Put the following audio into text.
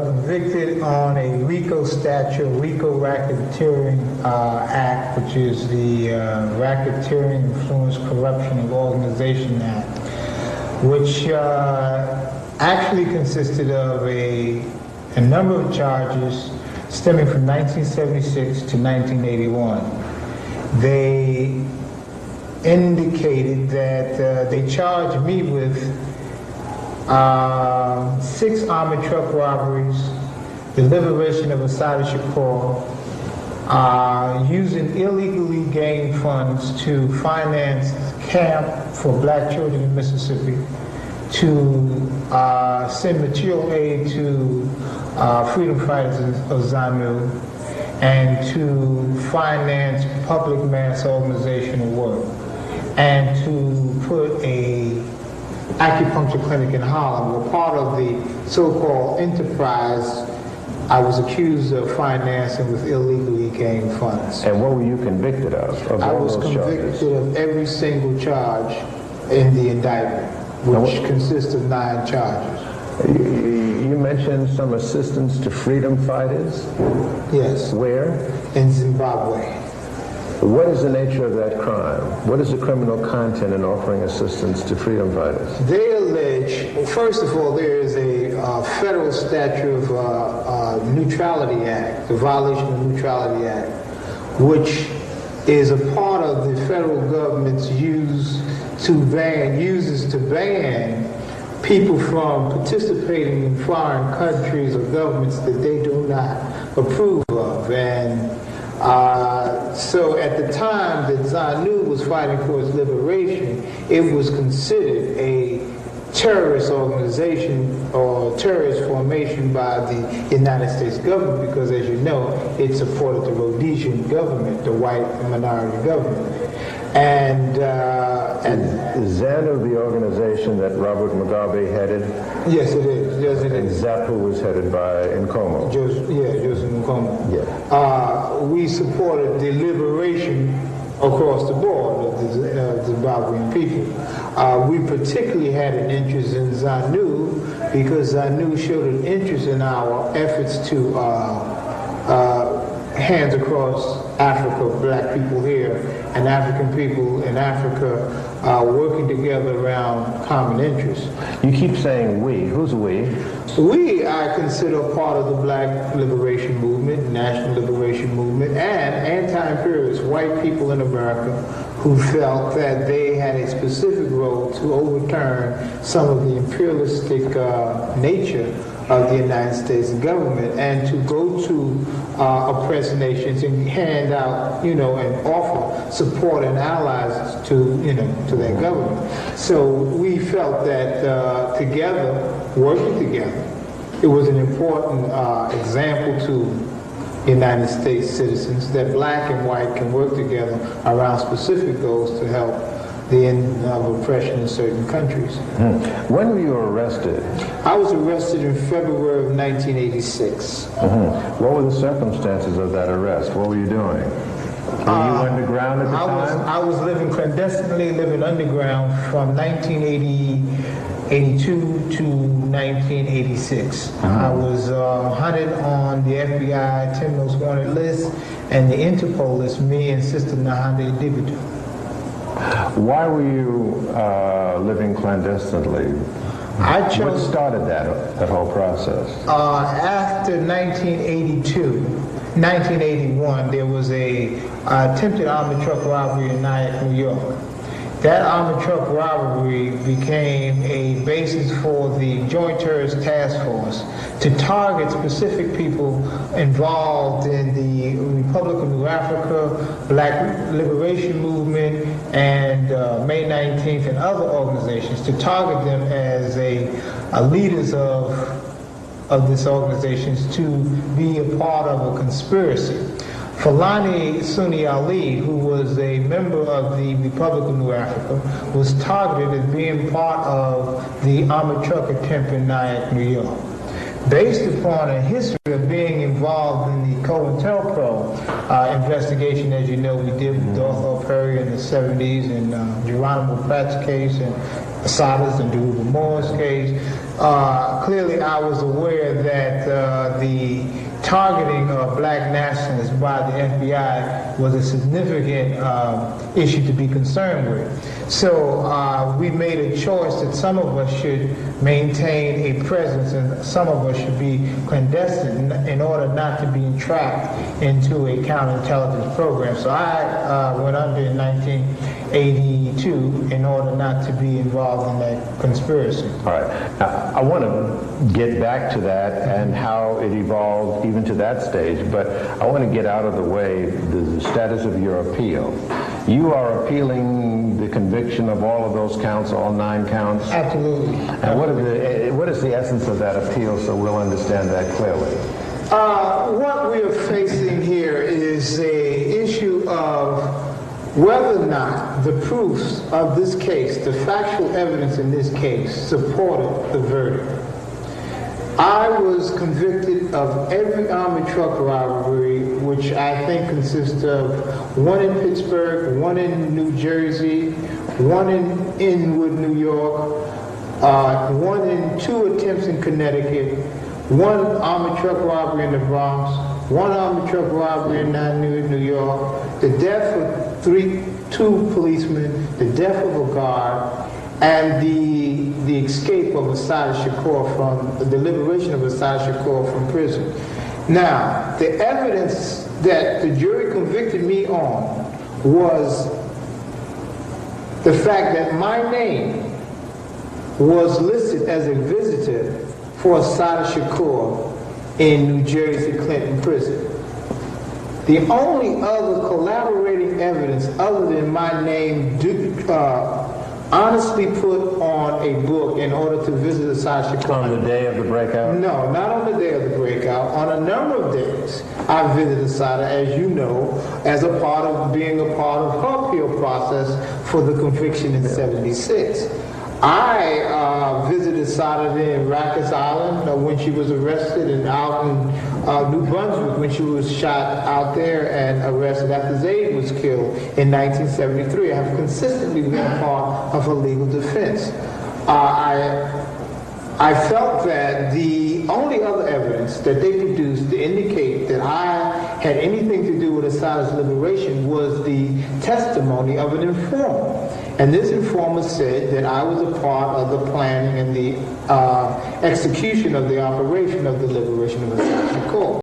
convicted on a RICO statute, RICO Racketeering Act, which is the Racketeering Influence Corruption of Organization Act, which actually consisted of a number of charges stemming from 1976 to 1981. They indicated that they charged me with 6 armored truck robberies, the liberation of Assad Shakur, using illegally gained funds to finance camp for black children in Mississippi, to send material aid to freedom fighters of ZANU, and to finance public mass organizational work, and to put a acupuncture clinic in Harlem. Were part of the so-called enterprise I was accused of financing with illegally gained funds. And what were you convicted of I was convicted of every single charge in the indictment, which consists of 9 charges. You mentioned some assistance to freedom fighters? Yes. Where? In Zimbabwe. What is the nature of that crime? What is the criminal content in offering assistance to freedom fighters? They allege, well, first of all, there is a federal statute of Neutrality Act, the Violation of Neutrality Act, which is a part of the federal government's uses to ban people from participating in foreign countries or governments that they do not approve of. And so at the time that ZANU was fighting for its liberation, it was considered a terrorist organization or terrorist formation by the United States government because, as you know, it supported the Rhodesian government, the white minority government. And ZANU, the organization that Robert Mugabe headed? Yes, it is. Yes, it is. And ZAPU was headed by Nkomo? Joseph Nkomo. Yeah. We supported the liberation across the board of the Zimbabwean people. We particularly had an interest in ZANU because ZANU showed an interest in our efforts to hands across Africa, black people here, and African people in Africa working together around common interests. You keep saying we. Who's we? We, I consider part of the black liberation movement, national liberation movement, and anti-imperialist white people in America who felt that they had a specific role to overturn some of the imperialistic nature of the United States government and to go to oppressed nations and hand out, and offer support and allies to their government. So we felt that working together, it was an important example to United States citizens that black and white can work together around specific goals to help the end of oppression in certain countries. When were you arrested? I was arrested in February of 1986. What were the circumstances of that arrest? What were you doing? Were you underground at the time? I was living clandestinely, living underground from 1982 to 1986. I was hunted on the FBI 10 Most Wanted list and the Interpol list, me and Sister Nahande Dibito. Why were you living clandestinely? What started that whole process? After 1981, there was a attempted armored truck robbery in Nyack, New York. That armored truck robbery became a basis for the Joint Terrorist Task Force to target specific people involved in the Republic of New Africa, Black Liberation Movement, and May 19th and other organizations, to target them as leaders of these organizations to be a part of a conspiracy. Fulani Sunni Ali, who was a member of the Republic of New Africa, was targeted as being part of the armored truck attempt in Nyack, New York. Based upon a history of being involved in the COINTELPRO investigation, as you know, we did with Dorothy Perry in the 70s, and Geronimo Pratt's case, and Asada's and Deruba Moore's case, clearly I was aware that the targeting of black nationalists by the FBI was a significant issue to be concerned with. So we made a choice that some of us should maintain a presence and some of us should be clandestine in order not to be entrapped into a counterintelligence program. So I went under in 1982 in order not to be involved in that conspiracy. All right. Now, I want to get back to that and how it evolved even to that stage, but I want to get out of the way the status of your appeal. You are appealing the conviction of all of those counts, all 9 counts? Absolutely. And what is the essence of that appeal, so we'll understand that clearly? What we are facing here is a issue of whether or not the proofs of this case, the factual evidence in this case, supported the verdict. I was convicted of every army truck robbery, which I think consists of 1 in Pittsburgh, 1 in New Jersey, 1 in Inwood, New York, 1 in 2 attempts in Connecticut, 1 army truck robbery in the Bronx, 1 army truck robbery in New York, the death of 2 policemen, the death of a guard, and the escape of Assad Shakur from the liberation of Assad Shakur from prison. Now, the evidence that the jury convicted me on was the fact that my name was listed as a visitor for Assad Shakur in New Jersey Clinton prison. The only other collaborating evidence other than my name honestly put on a book in order to visit Assad Shakur. On the day of the breakout? No, not on the day of the breakout. On a number of days, I visited Assad, as you know, as a part of being a part of her appeal process for the conviction in '76. I visited Assad in Rikers Island when she was arrested, and out in New Brunswick when she was shot out there and arrested after Zaid was killed in 1973. I have consistently been a part of her legal defense. I felt that the only other evidence that they produced to indicate that I had anything to do with Assad's liberation was the testimony of an informant. And this informant said that I was a part of the planning and the execution of the operation of the liberation of Assad Shakur.